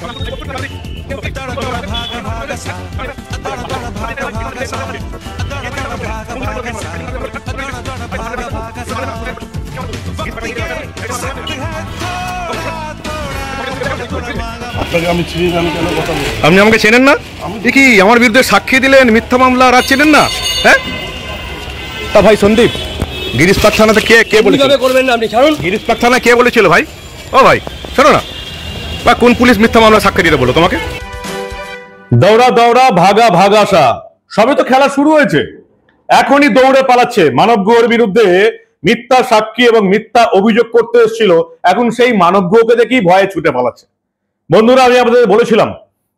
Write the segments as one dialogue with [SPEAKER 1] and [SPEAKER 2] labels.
[SPEAKER 1] আপনি আমাকে চেনেন না? দেখি আমার বিরুদ্ধে সাক্ষী দিলেন, মিথ্যা মামলা, আর চেনেন না? হ্যাঁ তা ভাই সন্দীপ, গিরিশপাক থানাতে কে বলেছিল? গিরিশপাক থানায় কে বলেছিল ভাই? ও ভাই শোনো না, বা কোন পুলিশ মিথ্যা মামলা সাক্ষী দিতে বলো তোমাকে?
[SPEAKER 2] দৌড়া দৌড়া ভাগা ভাগাসা, সবে তো খেলা শুরু হয়েছে, এখনই দৌড়ে পালাচ্ছে। মানব গুহর বিরুদ্ধে মিথ্যা সাক্ষী এবং মিথ্যা অভিযোগ করতে এসেছিল, এখন সেই মানব গুহকে দেখেই ভয়ে ছুটে পালাচ্ছে। বন্ধুরা, আমি আপনাদের বলেছিলাম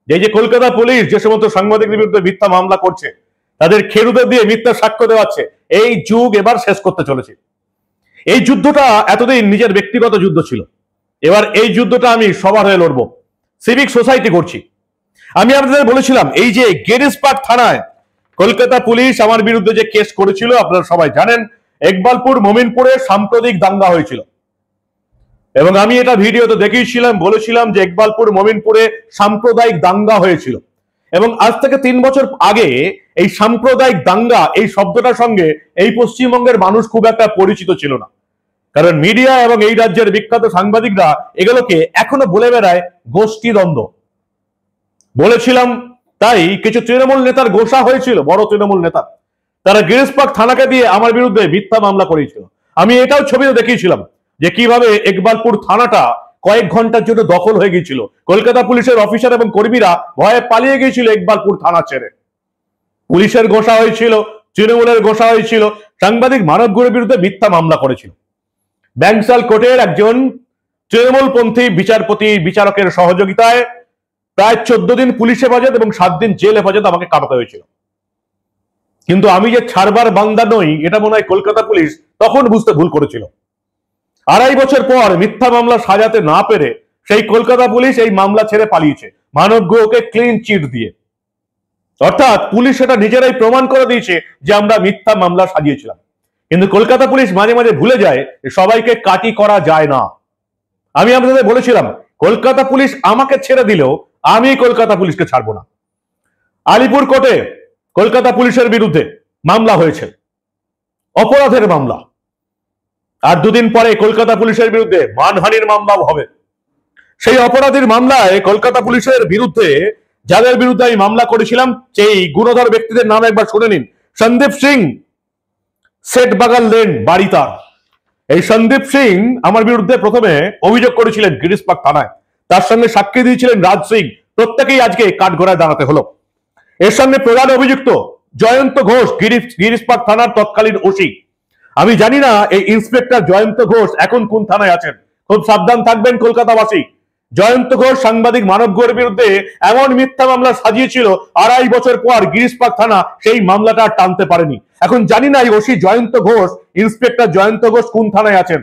[SPEAKER 2] যে কলকাতা পুলিশ যে সমস্ত সাংবাদিকদের বিরুদ্ধে মিথ্যা মামলা করছে, তাদের খেরুদে দিয়ে মিথ্যা সাক্ষ্য দেওয়াচ্ছে, এই যুগ এবার শেষ করতে চলেছে। এই যুদ্ধটা এতদিন নিজের ব্যক্তিগত যুদ্ধ ছিল, এবার এই যুদ্ধটা আমি সবার হয়ে লড়বো, সিভিক সোসাইটি করছি। আমি আপনাদের বলেছিলাম এই যে গিরিশপাক থানায় কলকাতা পুলিশ আমার বিরুদ্ধে যে কেস করেছিল, আপনারা সবাই জানেন, ইকবালপুর মোমিনপুরে সাম্প্রদায়িক দাঙ্গা হয়েছিল, এবং আমি এটা ভিডিওতে দেখিয়েছিলাম, বলেছিলাম যে ইকবালপুর মোমিনপুরে সাম্প্রদায়িক দাঙ্গা হয়েছিল। এবং আজ থেকে 3 বছর আগে এই সাম্প্রদায়িক দাঙ্গা এই শব্দটার সঙ্গে এই পশ্চিমবঙ্গের মানুষ খুব একটা পরিচিত ছিল না, কারণ মিডিয়া এবং এই রাজ্যের বিখ্যাত সাংবাদিকরা এগুলোকে এখনো বলে বেড়ায় গোষ্ঠীদ্বন্দ্ব। বলেছিলাম তাই কিছু তৃণমূল নেতার গোসা হয়েছিল, বড় তৃণমূল নেতা, তারা গিরিশপাক থানাকে দিয়ে আমার বিরুদ্ধে মিথ্যা মামলা করেছিল। আমি এটাও ছবিতে দেখিয়েছিলাম যে কিভাবে ইকবালপুর থানাটা কয়েক ঘন্টার জন্য দখল হয়ে গিয়েছিল, কলকাতা পুলিশের অফিসার এবং কর্মীরা ভয়ে পালিয়ে গিয়েছিল ইকবালপুর থানা ছেড়ে। পুলিশের গোসা হয়েছিল, তৃণমূলের গোসা হয়েছিল, সাংবাদিক মানব গুহর বিরুদ্ধে মিথ্যা মামলা করেছিল। ব্যাংসাল কোর্টের একজন তৃণমূলপন্থী বিচারকের সহযোগিতায় প্রায় 14 দিন পুলিশ হেফাজত এবং 7 দিন জেল হেফাজত আমাকে কাটাতে হয়েছিল। কিন্তু আমি যে ছাড়বার বান্দা নই, এটা মনে হয় কলকাতা পুলিশ তখন বুঝতে ভুল করেছিল। 2.5 বছর পর মিথ্যা মামলা সাজাতে না পেরে সেই কলকাতা পুলিশ এই মামলা ছেড়ে পালিয়েছে মানব গুহকে ক্লিন চিট দিয়ে। অর্থাৎ পুলিশ এটা নিজেরাই প্রমাণ করে দিয়েছে যে আমরা মিথ্যা মামলা সাজিয়েছিলাম। কিন্তু কলকাতা পুলিশ মাঝে মাঝে ভুলে যায় সবাইকে কাটি করা যায় না। আমি আপনাদের বলেছিলাম কলকাতা পুলিশ আমাকে ছেড়ে দিলেও আমি কলকাতা পুলিশকে ছাড়বো না। আলিপুর কোর্টে কলকাতা পুলিশের বিরুদ্ধে মামলা হয়েছে, অপরাধের মামলা, আর 2 দিন পরে কলকাতা পুলিশের বিরুদ্ধে মানহানির মামলাও হবে। সেই অপরাধীর মামলায় কলকাতা পুলিশের বিরুদ্ধে যাদের বিরুদ্ধে আমি মামলা করেছিলাম সেই গুণধর ব্যক্তিদের নাম একবার শুনে নিন। সন্দীপ সিং, সেটবাগাল লেন বাড়ি তার। এই সন্দীপ সিং আমার বিরুদ্ধে প্রথমে অভিযোগ করেছিলেন গিরিশপাক থানায়, তার সঙ্গে সাক্ষী দিয়েছিলেন রাজ সিং, প্রত্যেকেই আজকে কাঠগড়ায় দাঁড়াতে হলো। এর সঙ্গে প্রধান অভিযুক্ত জয়ন্ত ঘোষ, গিরিশপাক থানার তৎকালীন ওসি। আমি জানি না এই ইন্সপেক্টর জয়ন্ত ঘোষ এখন কোন থানায় আছেন, খুব সাবধান থাকবেন কলকাতাবাসী। জয়ন্ত ঘোষ সাংবাদিক মানব গুহর বিরুদ্ধে এমন মিথ্যা মামলা সাজিয়েছিল, 2.5 বছর পর গিরিশপাক থানা সেই মামলাটা টানতে পারেনি। এখন জানি না এই ওসি জয়ন্ত ঘোষ, ইন্সপেক্টর জয়ন্ত ঘোষ কোন থানায় আছেন।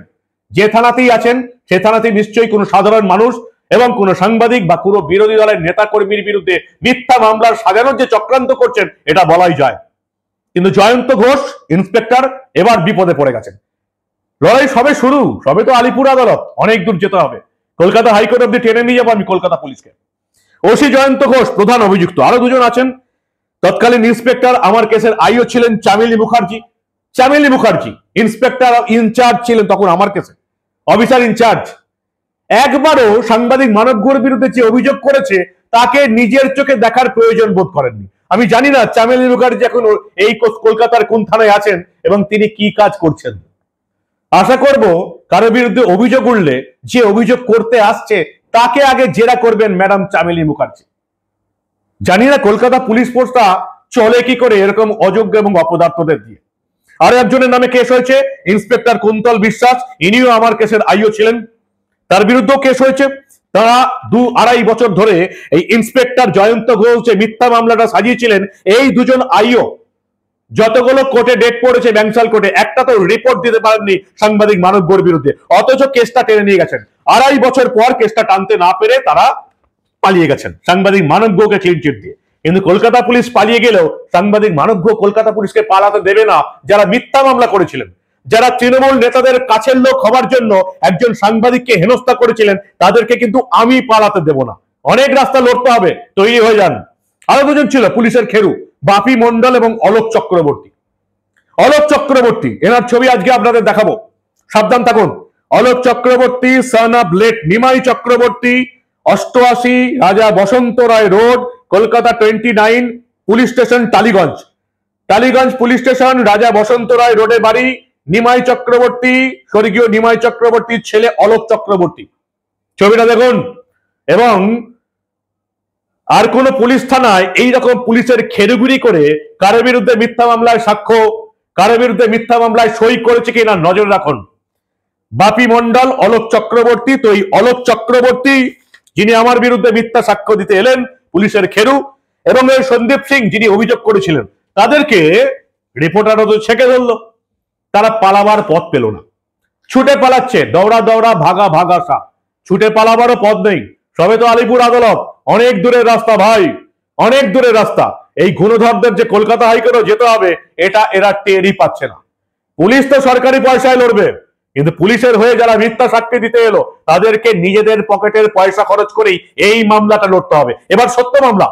[SPEAKER 2] যে থানাতেই আছেন সে থানাতেই নিশ্চয়ই কোনো সাধারণ মানুষ এবং কোনো সাংবাদিক বা কোনো বিরোধী দলের নেতা কর্মীর বিরুদ্ধে মিথ্যা মামলার সাজানোর যে চক্রান্ত করছেন এটা বলাই যায়। কিন্তু জয়ন্ত ঘোষ ইন্সপেক্টর এবার বিপদে পড়ে গেছেন। লড়াই সবে শুরু, সবে তো আলিপুর আদালত, অনেক দূর যেতে হবে। কলকাতা হাইকোর্ট অব্দি টেনে নিয়ে যাবো আমি কলকাতা পুলিশকে। ওসি জয়ন্ত ঘোষ প্রধান অভিযুক্ত, আরো 2 জন আছেন। তৎকালীন ইন্সপেক্টর আমার কেসের আইও ছিলেন চামেলি মুখার্জি, ইন্সপেক্টর ইনচার্জ ছিলেন তখন আমার কেসে, অফিসার ইনচার্জ। একবারও সাংবাদিক মানব গুহর বিরুদ্ধে যে অভিযোগ করেছে তাকে নিজের চোখে দেখার প্রয়োজন বোধ করেননি। আমি জানি না চামেলি মুখার্জি এখন এই কলকাতার কোন থানায় আছেন এবং তিনি কি কাজ করছেন। আশা করব কারো বিরুদ্ধে অভিযোগ উঠলে যে অভিযোগ করতে আসছে তাকে আগে জেরা করবেন ম্যাডাম চামেলি মুখার্জি। জানি না কলকাতা পুলিশ ফোর্সটা চলে কি করে এরকম অযোগ্য এবং অপদার্থদের দিয়ে। আরো একজনের নামে কেস হয়েছে, ইন্সপেক্টর কুন্তল বিশ্বাস, ইনিও আমার কেসের আইও ছিলেন, তার বিরুদ্ধেও কেস হয়েছে। তারা 2-2.5 বছর ধরে এই ইন্সপেক্টর জয়ন্ত ঘোষ যে মিথ্যা মামলাটা সাজিয়েছিলেন, এই 2 জন আইও যতগুলো কোর্টে ডেট পড়েছে ব্যাংসাল কোর্টে, একটা তো রিপোর্ট দিতে পারেননি সাংবাদিক মানব গুহর বিরুদ্ধে, অথচ কেসটা টেনে নিয়ে গেছেন। 2.5 বছর পর কেসটা টানতে না পেরে তারা পালিয়ে গেছেন সাংবাদিক মানব গুহকে ক্লিন চিট দিয়ে। কিন্তু কলকাতা পুলিশ পালিয়ে গেলেও সাংবাদিক মানব গুহ কলকাতা পুলিশকে পালাতে দেবে না। যারা মিথ্যা মামলা করেছিলেন, যারা তৃণমূল নেতাদের কাছের লোক হবার জন্য একজন সাংবাদিককে হেনস্থা করেছিলেন, তাদেরকে কিন্তু আমি পালাতে দেব না। অনেক রাস্তা লড়তে হবে, তৈরি হয়ে যান। আরো দুজন ছিল পুলিশের খেরু, বাপি মন্ডল এবং অলোক চক্রবর্তী। অলোক চক্রবর্তী এনার ছবি আজকে আপনাদের দেখাবো, সাবধান থাকুন। Alok Chakraborty son of late Nimai Chakraborty, 88 Raja Basanta Roy road, Kolkata 29, police station Tollygunge. Tollygunge police station, Raja Basanta রায় রোডে বাড়ি। নিমাই চক্রবর্তী, স্বর্গীয় নিমাই চক্রবর্তীর ছেলে অলোক চক্রবর্তী। ছবিটা দেখুন। এবং আর কোন পুলিশ থানায় এইরকম পুলিশের খেরুগিরি করে কারোর বিরুদ্ধে মিথ্যা মামলায় সাক্ষ্য, কারোর বিরুদ্ধে মিথ্যা মামলায় সই করেছে কিনা নজর রাখুন। বাপি মন্ডল, অলোক চক্রবর্তী। তো এই অলোক চক্রবর্তী যিনি আমার বিরুদ্ধে মিথ্যা সাক্ষ্য দিতে এলেন, পুলিশের খেরু, এবং এই সন্দীপ সিং যিনি অভিযোগ করেছিলেন, তাদেরকে রিপোর্টাররা তো ছেঁকে ধরলো। তারা পালাবার পথ পেল না, ছুটে পালাচ্ছে। দৌড়া দৌড়া ভাগা ভাগা সা, ছুটে পালাবারও পথ নেই। সবে তো আলিপুর আদালত, অনেক দূরের রাস্তা ভাই, অনেক দূরের রাস্তা। এই গুণধরদের যে কলকাতা হাইকোর্টে যেতে হবে, এটা এরা টেরই পাচ্ছে না। পুলিশ তো সরকারি পয়সায় লড়বে, কিন্তু পুলিশের হয়ে যারা মিথ্যা সাক্ষী দিতে এলো, তাদেরকে নিজেদের পকেটের পয়সা খরচ করেই এই মামলাটা লড়তে হবে। এবার সত্য মামলা,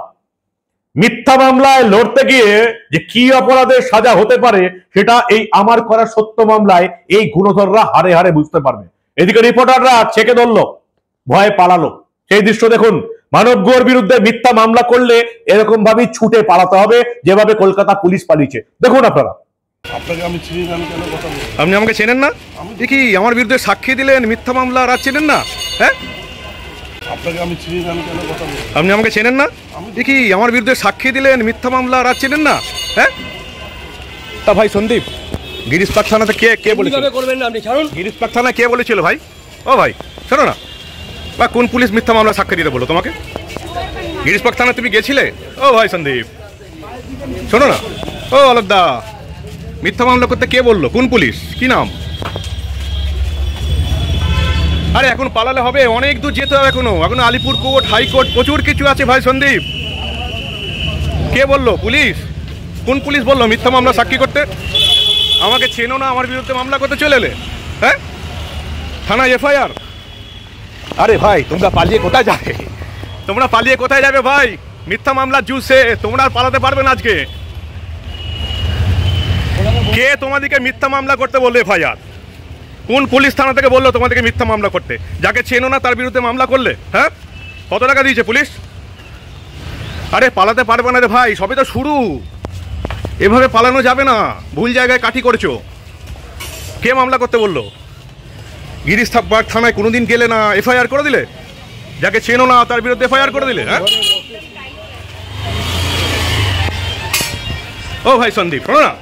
[SPEAKER 2] মিথ্যা মামলায় লড়তে গিয়ে যে কি অপরাধের সাজা হতে পারে, সেটা এই আমার করা সত্য মামলায় এই গুণধররা হারে হারে বুঝতে পারবে। এদিকে রিপোর্টাররা ছেকে ধরলো, ভয়ে পালালো। সেই দৃশ্য দেখুন। মানবগুয়োর বিরুদ্ধে মিথ্যা মামলা করলে এরকম ভাবেই ছুটে পালাতে হবে, যেভাবে কলকাতা পুলিশ পালিয়েছে। দেখুন আপনারা।
[SPEAKER 1] আপনি আমাকে চেনেন না? কি আমার বিরুদ্ধে সাক্ষী দিলেন, মিথ্যা মামলা আর চেনেন না? হ্যাঁ, আপনি আমাকে চেনেন না? কি আমার বিরুদ্ধে সাক্ষী দিলেন, মিথ্যা মামলা আর চেনেন না? হ্যাঁ, তা ভাই সন্দীপ, গিরিশ পার্ক থানাতে কে বলেছিল? গিরিশ পার্ক থানায় কে বলেছিল ভাই? ও ভাই শোনো না, বা কোন পুলিশ মিথ্যা মামলা সাক্ষী দিতে বলো তোমাকে? গিরিশ পার্ক থানায় তুমি গেছিলে? ও ভাই সন্দীপ শোনো না, ও অলোকদা, মিথ্যা মামলা করতে কে বললো? কোন পুলিশ? কি নাম? আরে এখন পালালে হবে, অনেক দূর যেতে হবে। এখনো আলিপুর কোর্ট, হাইকোর্ট, প্রচুর কিছু আছে ভাই সন্দীপ। কে বললো? পুলিশ? কোন পুলিশ বললো মিথ্যা মামলা সাক্ষী করতে? আমাকে চেনো না, আমার বিরুদ্ধে মামলা করতে চলে এলে? হ্যাঁ, থানায় এফআইআর? আরে ভাই তোমরা পালিয়ে কোথায় যাবে? তোমরা পালিয়ে কোথায় যাবে ভাই? মিথ্যা মামলার জুসে তোমরা আর পালাতে পারবে না। আজকে কে তোমাদেরকে মিথ্যা মামলা করতে বললো? এফআইআর কোন পুলিশ থানা থেকে বললো তোমাদেরকে মিথ্যা মামলা করতে? যাকে চেনো না তার বিরুদ্ধে মামলা করলে? হ্যাঁ, কত টাকা দিয়েছে পুলিশ? আরে পালাতে পারবে না রে ভাই, সবে তো শুরু। এভাবে পালানো যাবে না, ভুল জায়গায় কাঠি করেছো। কে মামলা করতে বললো? গিরিশ পার্ক থানায় কোনোদিন গেলে না, এফআইআর করে দিলে? যাকে চেনো না তার বিরুদ্ধে এফআইআর করে দিলে? হ্যাঁ, ও ভাই সন্দীপ শোনো না,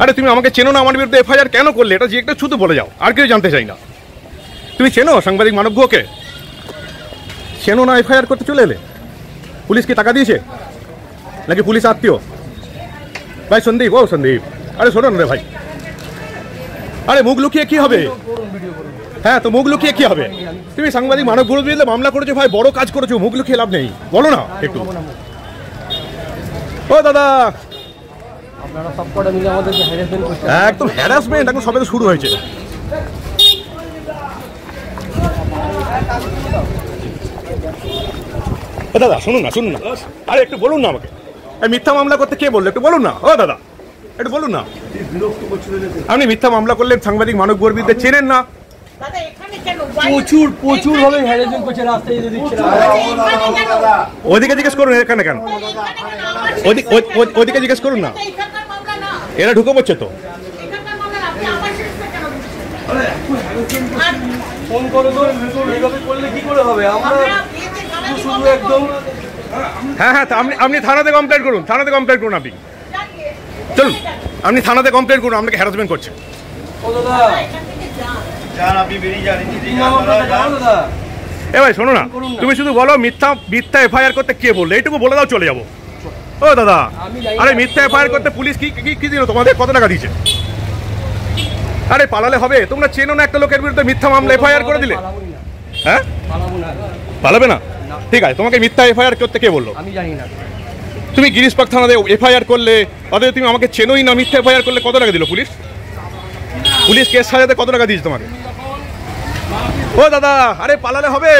[SPEAKER 1] আরে তুমি আমাকে চেনো না, আমার বিরুদ্ধে এফআইআর কেন করলে? এটা যে একটা শুধু বলে যাও, আর কেউ জানতে চাই না। তুমি চেনো সাংবাদিক মানবগুয়োকে? চেনো না, এফআইআর করতে চলে এলে? পুলিশ কি টাকা দিয়েছে নাকি পুলিশ আত্মীয়? ভাই সন্দীপ, ও সন্দীপ, আরে শোনো না রে ভাই, আরে মুখ লুকিয়ে কি হবে? হ্যাঁ, তো মুখ লুকিয়ে কি হবে? তুমি সাংবাদিক মানবগুয়োর বিরুদ্ধে মামলা করেছো ভাই, বড় কাজ করেছো, মুখ লুকিয়ে লাভ নেই। বলো না একটু। ও দাদা, একদম হ্যারাসমেন্ট এখন সবে তো শুরু হয়েছে। দাদা শুনুন না, শুনুন না, আরে একটু বলুন না আমাকে, মিথ্যা মামলা করতে কে বললো? একটু বলুন না। ও দাদা একটু বলুন না। আপনি মিথ্যা মামলা করলেন, সাংবাদিক মানবগুয়োর বিরুদ্ধে, চেনেন না?
[SPEAKER 3] প্রচুর ভাবে হ্যারাসমেন্ট করছে, রাস্তায় যেতে দিচ্ছে না।
[SPEAKER 1] ওদিকে জিজ্ঞেস করুন, এখানে কেন? ওদিকে জিজ্ঞেস করুন না, এরা ঢুকে পড়ছে তো।
[SPEAKER 3] ফোন করে এইভাবে করলে কি করে হবে? আমরা শুধু একদম
[SPEAKER 1] হ্যাঁ হ্যাঁ, আপনি থানাতে কমপ্লেন করুন, থানাতে কমপ্লেন করুন। আপনি চলুন, আপনি থানাতে কমপ্লেন করুন, আপনাকে হ্যারাসমেন্ট করছে। এ ভাই শোনো না, তুমি শুধু বলো মিথ্যা এফআইআর করতে কে বললো, এইটুকু বলে দাও, চলে যাবো। ও দাদা, আরে মিথ্যা এফআইআর করতে পুলিশ কি দিল তোমাদের? কত টাকা দিয়েছে? আরে পালালে হবে, তোমরা চেনো না একটা লোকের বিরুদ্ধে মিথ্যা মামলা এফআইআর করে দিলে? হ্যাঁ, পালাবে না? ঠিক আছে, তোমাকে মিথ্যা এফআইআর করতে কে বললো?
[SPEAKER 3] আমি জানি না।
[SPEAKER 1] তুমি গিরিশ পার্ক থানাতে এফআইআর করলে, অথচ তুমি আমাকে চেনোই না, মিথ্যা এফআইআর করলে কত টাকা দিল পুলিশ? পুলিশ কেস সাজাতে কত টাকা দিয়েছে তোমাকে? ও দাদা, আরে পালালে হবে?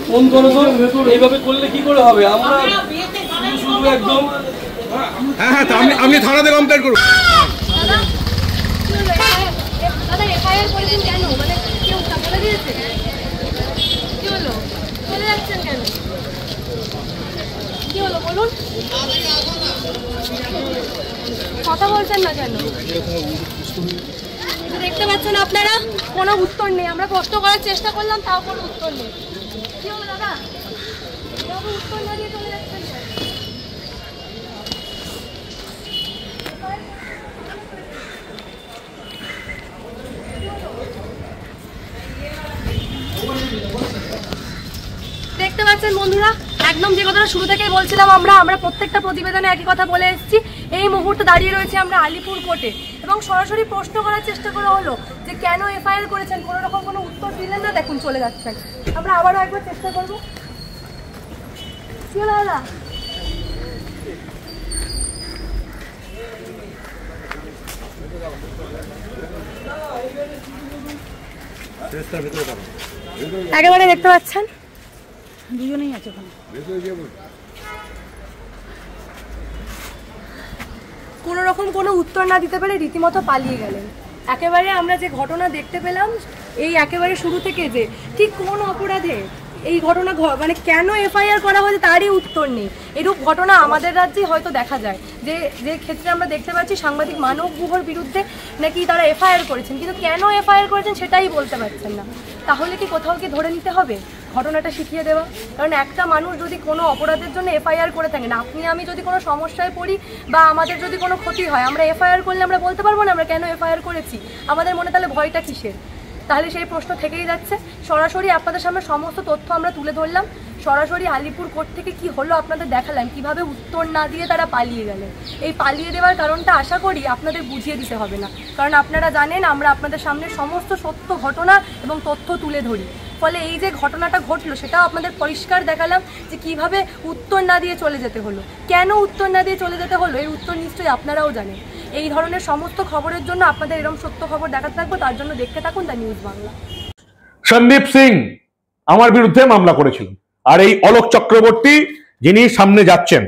[SPEAKER 3] ফোন করো তো, এইভাবে করলে কি করে হবে? আমরা শুধু একদম
[SPEAKER 1] হ্যাঁ হ্যাঁ, আপনি থানাতে কমপ্লেন করুন।
[SPEAKER 4] দাদা এফআইআর করেছেন কেন? মানে কেউ বলে দিয়েছে? কি হলো? চলে যাচ্ছেন কেন? কি হলো বলুন? কথা বলছেন না কেন? দেখতে পাচ্ছেন আপনারা, কোনো উত্তর নেই। আমরা প্রশ্ন করার চেষ্টা করলাম, তাও কোনো উত্তর নেই। কি হলো দাদা? উত্তর না দিয়ে চলে যাচ্ছেন কেন? দেখতে পাচ্ছেন বন্ধুরা, একদম যে কথাটা শুরু থেকেই বলছিলাম, আমরা প্রত্যেকটা প্রতিবেদনে একই কথা বলে এসেছি। এই মুহূর্তে দাঁড়িয়ে রয়েছে আমরা আলিপুর কোর্টে এবং সরাসরি প্রশ্ন করার চেষ্টা করা হলো যে কেন এফআইআর করেছেন, কোনো রকম কোনো উত্তর দিলেন না। দেখুন চলে যাচ্ছেন। আমরা আবারও একবার চেষ্টা করবো। কি হলো দাদা? একেবারে দেখতে পাচ্ছেন দুজনেই আছে ওখানে। কোনো রকম কোনো উত্তর না দিতে পেরে রীতিমতো পালিয়ে গেলেন। একেবারে আমরা যে ঘটনা দেখতে পেলাম এই একেবারে শুরু থেকে, যে ঠিক কোন অপরাধে এই ঘটনা মানে কেন এফআইআর করা হয়েছে তারই উত্তর নেই। এরূপ ঘটনা আমাদের রাজ্যে হয়তো দেখা যায়, যে ক্ষেত্রে আমরা দেখতে পাচ্ছি সাংবাদিক মানব গুহর বিরুদ্ধে নাকি তারা এফআইআর করেছেন, কিন্তু কেন এফআইআর করেছেন সেটাই বলতে পারছেন না। তাহলে কি কোথাও কি ধরে নিতে হবে ঘটনাটা শিখিয়ে দেওয়া? কারণ একটা মানুষ যদি কোনো অপরাধের জন্য এফআইআর করে থাকেন, আপনি আমি যদি কোনো সমস্যায় পড়ি বা আমাদের যদি কোনো ক্ষতি হয়, আমরা এফআইআর করলে আমরা বলতে পারবো না আমরা কেন এফআইআর করেছি? আমাদের মনে তাহলে ভয়টা কিসের? তাহলে সেই প্রশ্ন থেকেই যাচ্ছে। সরাসরি আপনাদের সামনে সমস্ত তথ্য আমরা তুলে ধরলাম, সরাসরি আলিপুর কোর্ট থেকে কি হলো আপনাদের দেখালাম, কিভাবে উত্তর না দিয়ে তারা পালিয়ে গেলেন। এই পালিয়ে দেওয়ার কারণটা আশা করি আপনাদের বুঝিয়ে দিতে হবে না, কারণ আপনারা জানেন আমরা আপনাদের সামনে সমস্ত সত্য ঘটনা এবং তথ্য তুলে ধরি। ফলে এই যে ঘটনাটা ঘটলো সেটাও আপনাদের পরিষ্কার দেখালাম যে কিভাবে উত্তর না দিয়ে চলে যেতে হলো, কেন উত্তর না দিয়ে চলে যেতে হলো, এর উত্তর নিশ্চয়ই আপনারাও জানেন। এই ধরনের সমস্ত খবরের জন্য আপনাদের এরকম সত্য খবর দেখাতে থাকবো, তার জন্য দেখতে থাকুন দ্য নিউজ বাংলা।
[SPEAKER 2] সন্দীপ সিং আমার বিরুদ্ধে মামলা করেছিলেন, আর এই অলোক চক্রবর্তী যিনি সামনে যাচ্ছেন,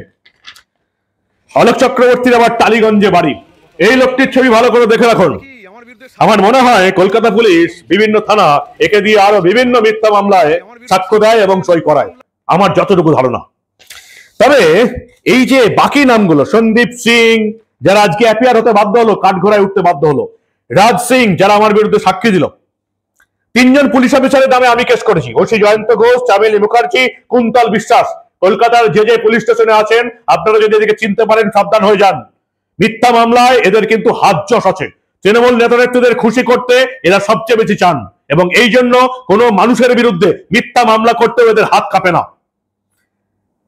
[SPEAKER 2] অলোক চক্রবর্তীর আবার টালিগঞ্জে বাড়ি। এই লোকটির ছবি ভালো করে দেখে রাখুন। আমার মনে হয় কলকাতা পুলিশ বিভিন্ন থানা একে দিয়ে আরো বিভিন্ন মিথ্যা মামলায় সাক্ষ্য দেয় এবং সই করায়, আমার যতটুকু ধারণা। তবে এই যে বাকি নামগুলো, সন্দীপ সিং যারা আজকে অ্যাপিয়ার হতে বাধ্য হলো, কাঠঘোড়ায় উঠতে বাধ্য হলো, রাজ সিং যারা আমার বিরুদ্ধে সাক্ষী দিল, তিনজন পুলিশ অফিসারের নামে আমি কেস করেছি। ওসি জয়ন্ত ঘোষ, চামেলি মুখার্জি, কুন্তল বিশ্বাস। কলকাতার যে যে পুলিশ স্টেশনে আছেন আপনারা যদি এদিকে চিনতে পারেন সাবধান হয়ে যান। মিথ্যা মামলায় এদের কিন্তু হাত যশ আছে। তৃণমূল নেতানেত্রীদের খুশি করতে এরা সবচেয়ে বেশি চান এবং এই জন্য কোনো মানুষের বিরুদ্ধে মিথ্যা মামলা করতেও এদের হাত কাঁপে না।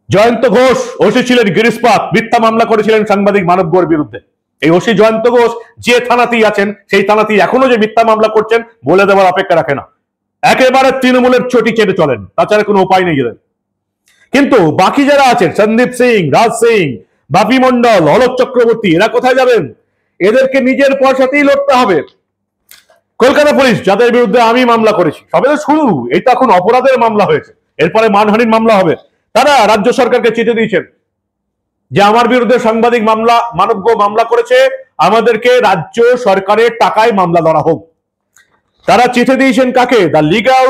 [SPEAKER 2] জয়ন্ত ঘোষ ওসি ছিলেন গিরিশপাত, মিথ্যা মামলা করেছিলেন সাংবাদিক মানব গুহর বিরুদ্ধে। এই ওসি জয়ন্ত ঘোষ যে থানাতেই আছেন সেই থানাতেই এখনো যে মিথ্যা মামলা করছেন বলে দেওয়ার অপেক্ষা রাখে না, একেবারে তৃণমূলের চটি চেপে চলেন, তাছাড়া কোনো উপায় নেই এদের। কিন্তু বাকি যারা আছেন, সন্দীপ সিং, রাজ সিং, বাপি মন্ডল, অলোক চক্রবর্তী, এরা কোথায় যাবেন? এদেরকে নিজের পয়সাতেই লড়তে হবে। কলকাতা পুলিশ যাদের বিরুদ্ধে আমি মামলা করেছি, সবে তো শুরু, এই তো এখন অপরাধের মামলা হয়েছে, এরপরে মানহানির মামলা হবে। তারা রাজ্য সরকারকে চিঠি দিয়েছেন যে আমার বিরুদ্ধে সাংবাদিক মানব গুহ মামলা করেছে, আমাদেরকে রাজ্য সরকারের টাকায় মামলা ধরা হোক। তারা চিঠি দিয়েছেন কাকে? The legal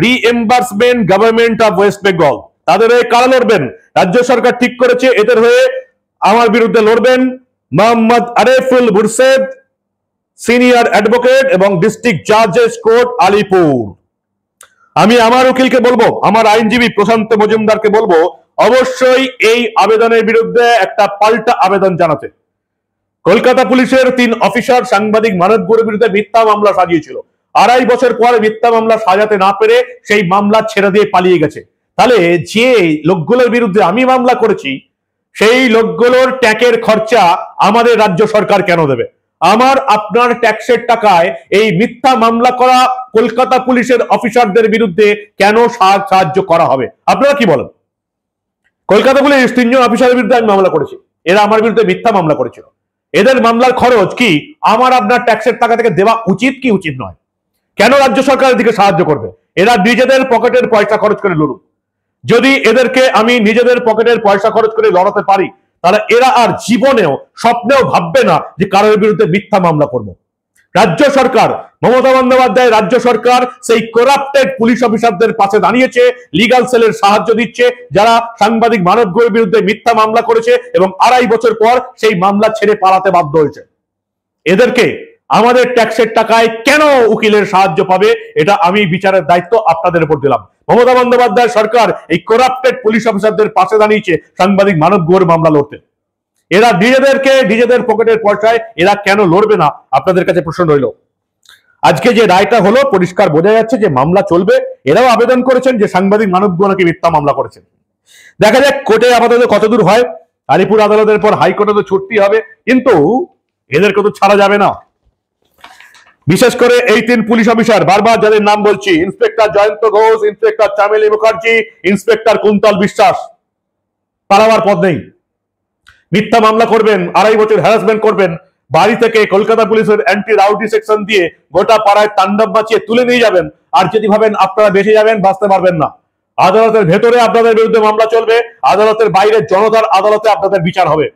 [SPEAKER 2] reimbursement government of West Bengal. তাদের হয়ে কারা লড়বেন? রাজ্য সরকার ঠিক করেছে এদের হয়ে আমার বিরুদ্ধে লড়বেন মোহাম্মদ আরেফুল বুরশেদ, সিনিয়র অ্যাডভোকেট এবং ডিস্ট্রিক্ট জাজেস কোর্ট আলিপুর। আমি আমার উকিলকে বলবো, আমার আইনজীবী প্রশান্ত মজুমদারকে বলবো অবশ্যই এই আবেদনের বিরুদ্ধে একটা পাল্টা আবেদন জানাতে। কলকাতা পুলিশের 3 অফিসার সাংবাদিক মানব গুহর বিরুদ্ধে মিথ্যা মামলা সাজিয়েছিল, 2.5 বছর পর মিথ্যা মামলা সাজাতে না পেরে সেই মামলা ছেড়ে দিয়ে পালিয়ে গেছে। তাহলে যে লোকগুলোর বিরুদ্ধে আমি মামলা করেছি সেই লোকগুলোর ট্যাক্সের খরচা আমাদের রাজ্য সরকার কেন দেবে? আমার আপনার ট্যাক্সের টাকায় এই মিথ্যা মামলা করা কলকাতা পুলিশের অফিসারদের বিরুদ্ধে কেন সাহায্য করা হবে? আপনারা কি বলেন? কলকাতা পুলিশ 3 জন অফিসারের বিরুদ্ধে আমি মামলা করেছি, এরা আমার বিরুদ্ধে মিথ্যা মামলা করেছিল। এদের মামলার খরচ কি আমার আপনার ট্যাক্সের টাকা থেকে দেওয়া উচিত কি উচিত নয়? কেন রাজ্য সরকারের দিকে সাহায্য করবে? এরা নিজেদের পকেটের পয়সা খরচ করে লড়ুক। যদি এদেরকে আমি নিজেদের পকেটের পয়সা খরচ করে লড়াতে পারি, তাহলে এরা আর জীবনেও স্বপ্নেও ভাববে না যে কারোর বিরুদ্ধে মিথ্যা মামলা করব। রাজ্য সরকার, মমতা বন্দ্যোপাধ্যায় রাজ্য সরকার সেই করাপ্টেড পুলিশ অফিসারদের পাশে দাঁড়িয়েছে, লিগাল সেলের সাহায্য দিচ্ছে, যারা সাংবাদিক মানব গোয়ের বিরুদ্ধে মিথ্যা মামলা করেছে এবং 2.5 বছর পর সেই মামলা ছেড়ে পালাতে বাধ্য হয়েছে। এদেরকে আমাদের ট্যাক্সের টাকায় কেন উকিলের সাহায্য পাবে, এটা আমি বিচারের দায়িত্ব আপনাদের উপর দিলাম। মমতা বন্দ্যোপাধ্যায় সরকার এই করাপ্টেড পুলিশ অফিসারদের পাশে দাঁড়িয়েছে সাংবাদিক মানব গোয়ের মামলা লড়তে। এরা নিজেদের পকেটের পয়সায় এরা কেন লড়বে না, আপনাদের কাছে প্রশ্ন রইল। আজকে যে রায়টা হলো, পরিষ্কার বোঝা যাচ্ছে যে মামলা চলবে। এরাও আবেদন করেছেন যে সাংবাদিক মানব গোয়া নাকি মিথ্যা মামলা করেছেন। দেখা যাক কোর্টে আপাতত কতদূর হয়। আলিপুর আদালতের পর হাইকোর্টে তো ছুটতে হবে, কিন্তু এদেরকে তো ছাড়া যাবে না। বিশেষ করে এই 3 পুলিশ অফিসার, বারবার যাদের নাম বলছি, ইন্সপেক্টর জয়ন্ত ঘোষ, ইন্সপেক্টর চামেলি মুখার্জি, ইন্সপেক্টর কুন্তল বিশ্বাস, পালাবার পথ নেই। মিথ্যা মামলা করবেন, 2.5 বছর হ্যারাসমেন্ট করবেন, বাড়ি থেকে কলকাতা পুলিশের অ্যান্টি রাউডি সেকশন দিয়ে গোটা পাড়ায় তাণ্ডব বাঁচিয়ে তুলে নিয়ে যাবেন। আর যদি ভাবেন আপনারা বেঁচে যাবেন, বাঁচতে পারবেন না। আদালতের ভেতরে আপনাদের বিরুদ্ধে মামলা চলবে, আদালতের বাইরে জনতার আদালতে আপনাদের বিচার হবে।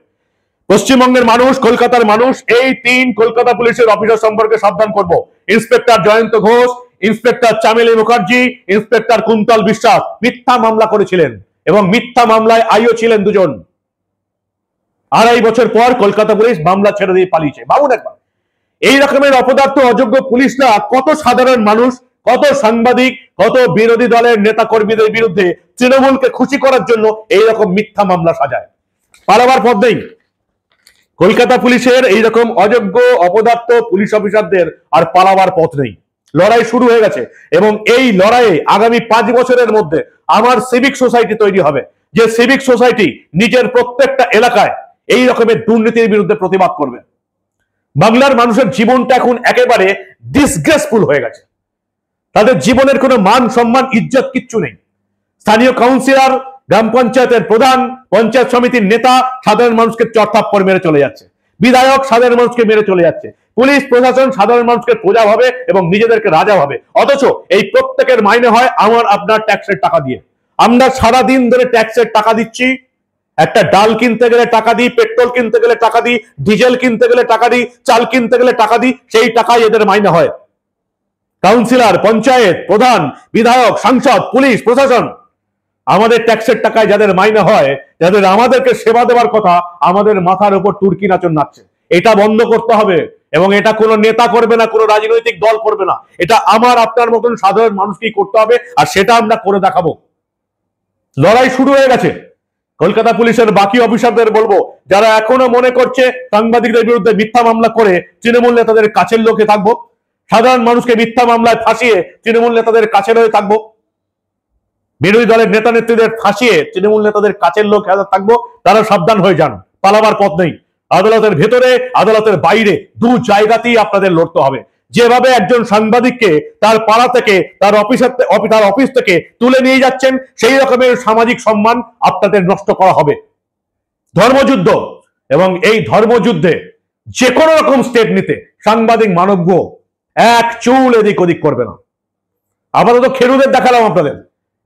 [SPEAKER 2] পশ্চিমবঙ্গের মানুষ, কলকাতার মানুষ এই 3 কলকাতা পুলিশের অফিসার সম্পর্কে সাবধান করব। ইন্সপেক্টর জয়ন্ত ঘোষ, ইন্সপেক্টর চামেলি মুখার্জি, ইন্সপেক্টর কুন্তল বিশ্বাস মিথ্যা মামলা করেছিলেন এবং মিথ্যা মামলায় আইও ছিলেন 2 জন। 2.5 বছর পর কলকাতা পুলিশ মামলা ছেড়ে দিয়ে পালিয়েছে। ভাবুন একবার, এই রকমের অপদার্থ অযোগ্য পুলিশরা কত সাধারণ মানুষ, কত সাংবাদিক, কত বিরোধী দলের নেতা কর্মীদের বিরুদ্ধে তৃণমূলকে খুশি করার জন্য এইরকম মিথ্যা মামলা সাজায়। পালাবার পথ নেই। কলকাতা পুলিশের এইরকম অযোগ্য অপদার্থ পুলিশ অফিসারদের আর পালাবার পথ নেই। লড়াই শুরু হয়ে গেছে এবং এই লড়াইয়ে আগামী 5 বছরের মধ্যে আমার সিভিক সোসাইটি তৈরি হবে, যে সিভিক সোসাইটি নিজের প্রত্যেকটা এলাকায় এই রকমের দুর্নীতির বিরুদ্ধে প্রতিবাদ করবে। বাংলার মানুষের জীবনটা এখন একেবারে ডিসগ্রেসফুল হয়ে গেছে। তাদের জীবনের কোনো মান সম্মান ইজ্জত কিচ্ছু নেই। স্থানীয় কাউন্সিলর, গ্রাম পঞ্চায়েতের প্রধান, পঞ্চায়েত সমিতির নেতা সাধারণ মানুষকে চড়থাপ্পড় মেরে চলে যাচ্ছে। বিধায়ক সাধারণ মানুষকে মেরে চলে যাচ্ছে। পুলিশ প্রশাসন সাধারণ মানুষকে প্রজা ভাবে এবং নিজেদেরকে রাজা ভাবে। অথচ এই প্রত্যেকের মাইনে হয় আমার আপনার ট্যাক্সের টাকা দিয়ে। আমরা সারাদিন ধরে ট্যাক্সের টাকা দিচ্ছি। একটা ডাল কিনতে গেলে টাকা দিই, পেট্রোল কিনতে গেলে টাকা দিই, ডিজেল কিনতে গেলে টাকা দিই, চাল কিনতে গেলে টাকা দিই, সেই টাকাই এদের মাইনে হয়। কাউন্সিলর, পঞ্চায়েত প্রধান, বিধায়ক, সাংসদ, পুলিশ প্রশাসন, আমাদের ট্যাক্সের টাকায় যাদের মাইনে হয়, যাদের আমাদেরকে সেবা দেওয়ার কথা, আমাদের মাথার উপর তুর্কি নাচন নাচছে। এটা বন্ধ করতে হবে এবং এটা কোনো নেতা করবে না, কোনো রাজনৈতিক দল করবে না। এটা আমার আপনার মতন সাধারণ মানুষকেই করতে হবে, আর সেটা আমরা করে দেখাবো। লড়াই শুরু হয়ে গেছে। কলকাতা পুলিশের বাকি অফিসারদের বলবো, যারা এখনো মনে করছে সাংবাদিকদের বিরুদ্ধে মিথ্যা মামলা করে তৃণমূল নেতাদের কাছের লোকে থাকবো, সাধারণ মানুষকে মিথ্যা মামলায় ফাঁসিয়ে তৃণমূল নেতাদের কাছে রয়ে থাকবো, বিরোধী দলের নেতা নেত্রীদের ফাঁসিয়ে তৃণমূল নেতাদের কাছের লোক থাকবো, তারা সাবধান হয়ে যান। পালাবার পথ নেই। আদালতের ভেতরে, আদালতের বাইরে 2 জায়গাতেই আপনাদের লড়তে হবে। যেভাবে একজন সাংবাদিককে তার পাড়া থেকে, তার অফিস থেকে তুলে নিয়ে যাচ্ছেন, সেই রকমের সামাজিক সম্মান আপনাদের নষ্ট করা হবে। ধর্মযুদ্ধ, এবং এই ধর্মযুদ্ধে যে কোনো রকম স্টেপ নিতে সাংবাদিক মানব এক চুল এদিক ওদিক করবে না। আপাতত খেরুদের দেখালাম আপনাদের,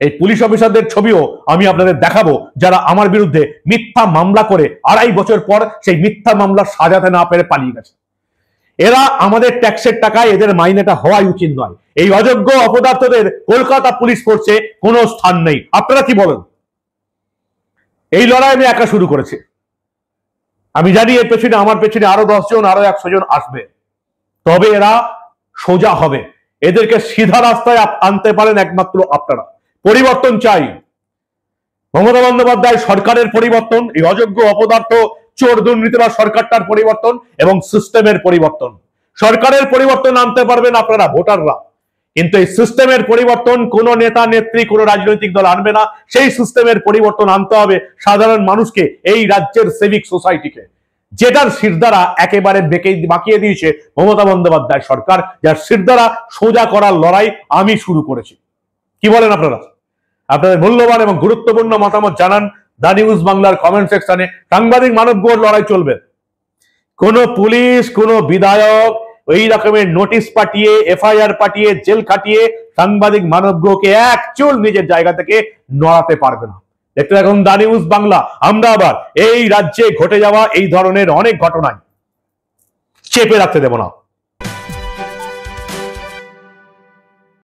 [SPEAKER 2] এই পুলিশ অফিসারদের ছবিও আমি আপনাদের দেখাবো, যারা আমার বিরুদ্ধে মিথ্যা মামলা করে 2.5 বছর পর সেই মিথ্যা মামলা সাজাতে না পেরে পালিয়ে গেছে। এরা আমাদের ট্যাক্সের টাকায় এদের মাইনেটা হওয়াই উচিত নয়। এই অযোগ্য অপদার্থদের কলকাতা পুলিশ ফোর্সে কোনো স্থান নেই। আপনারা কি বলেন? এই লড়াই আমি একা শুরু করেছি। আমি জানি এর পেছনে, আমার পেছনে আরো 10 জন, আরো 100 জন আসবে। তবে এরা সোজা হবে। এদেরকে সিধা রাস্তায় আনতে পারেন একমাত্র আপনারা। পরিবর্তন চাই। মমতা বন্দ্যোপাধ্যায় সরকারের পরিবর্তন, এই অযোগ্য অপদার্থ চোর দুর্নীতিবাজ সরকারটার পরিবর্তন এবং সিস্টেমের পরিবর্তন। সরকারের পরিবর্তন আনতে পারবেন আপনারা ভোটাররা, কিন্তু এই সিস্টেমের পরিবর্তন কোন নেতা নেত্রী, কোন রাজনৈতিক দল আনবে না। সেই সিস্টেমের পরিবর্তন আনতে হবে সাধারণ মানুষকে, এই রাজ্যের সিভিক সোসাইটিকে, যেটার শিরদাঁড়া একেবারে বাঁকিয়ে দিয়েছে মমতা বন্দ্যোপাধ্যায় সরকার, যার শিরদাঁড়া সোজা করার লড়াই আমি শুরু করেছি। কি বলেন আপনারা? আপনাদের মূল্যবান এবং গুরুত্বপূর্ণ মতামত জানান দা নিউজ বাংলার কমেন্ট সেকশনে। সাংবাদিক মানব গোর লড়াই চলবে। কোন পুলিশ, কোন বিধায়ক এই রকমের নোটিশ পাঠিয়ে, এফআইআর পাঠিয়ে, জেল খাটিয়ে সাংবাদিক মানব গুহকে এক চুল নিজের জায়গা থেকে নড়াতে পারবে না। দেখতে এখন দা নিউজ বাংলা। আমরা আবার এই রাজ্যে ঘটে যাওয়া এই ধরনের অনেক ঘটনায় চেপে রাখতে দেব না।